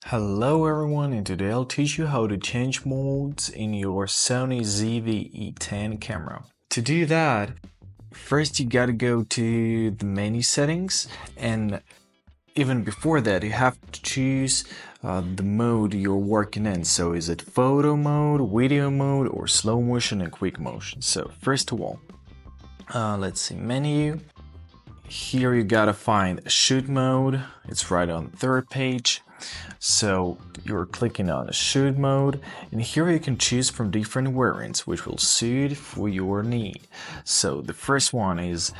Hello everyone, and today I'll teach you how to change modes in your Sony ZV-E10 camera. To do that, first you gotta go to the menu settings, and even before that you have to choose the mode you're working in. So is it photo mode, video mode, or slow motion and quick motion? So first of all, let's see, menu. Here you gotta find shoot mode. It's right on the third page. So you're clicking on shoot mode, and here you can choose from different variants which will suit for your need. So the first one is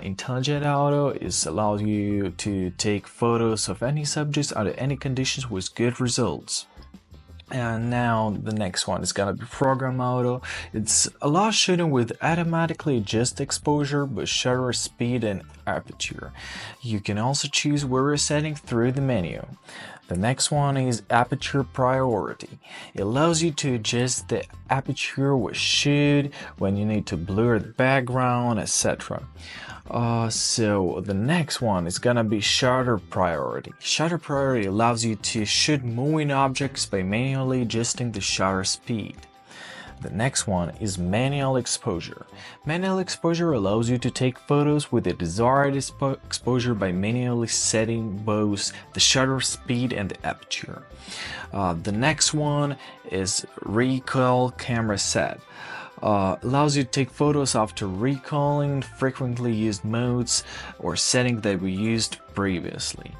intelligent auto. It allows you to take photos of any subjects under any conditions with good results. And now the next one is gonna be program auto. It's allows shooting with automatically adjust exposure but shutter speed and aperture. You can also choose various settings through the menu. The next one is aperture priority. It allows you to adjust the aperture with shoot, when you need to blur the background, etc. So the next one is gonna be shutter priority. Shutter priority allows you to shoot moving objects by manually adjusting the shutter speed. The next one is manual exposure. Manual exposure allows you to take photos with the desired exposure by manually setting both the shutter speed and the aperture. The next one is recoil camera set. Allows you to take photos after recalling frequently used modes or settings that were used previously.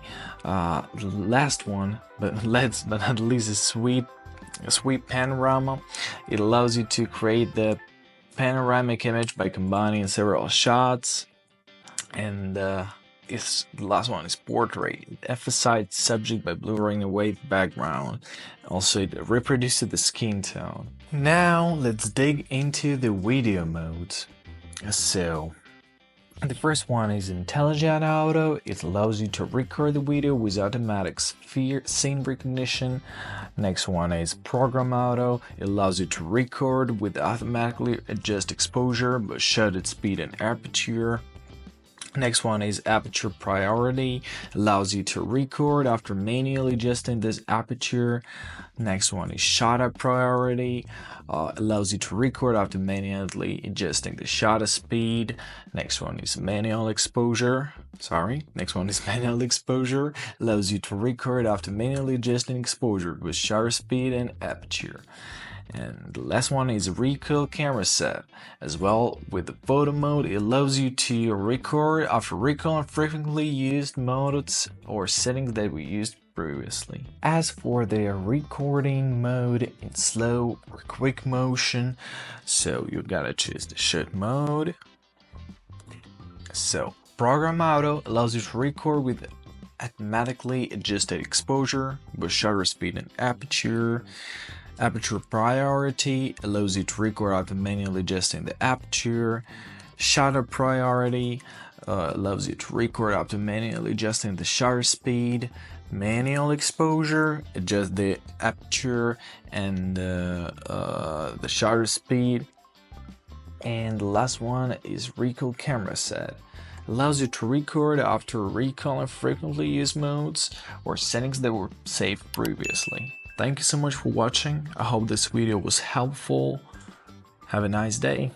Last one, but not least, is sweep panorama. It allows you to create the panoramic image by combining several shots. And the last one is portrait. It emphasizes subject by blurring away the background. Also, it reproduces the skin tone. Now let's dig into the video modes. So the first one is intelligent auto. It allows you to record the video with automatic scene recognition. Next one is program auto. It allows you to record with automatically adjust exposure but shutter speed and aperture. Next one is aperture priority. Allows you to record after manually adjusting this aperture. Next one is shutter priority. Allows you to record after manually adjusting the shutter speed. Next one is manual exposure. Next one is manual exposure. Allows you to record after manually adjusting exposure with shutter speed and aperture. And the last one is recoil camera set. As well, with the photo mode, it allows you to record after recalling frequently used modes or settings that we used previously. As for the recording mode in slow or quick motion, so you gotta choose the shoot mode. So program auto allows you to record with automatically adjusted exposure with shutter speed and aperture. Aperture priority allows you to record after manually adjusting the aperture. Shutter priority allows you to record after manually adjusting the shutter speed. Manual exposure adjust the aperture and the shutter speed. And the last one is recoil camera set. Allows you to record after recalling frequently used modes or settings that were saved previously. Thank you so much for watching. I hope this video was helpful. Have a nice day.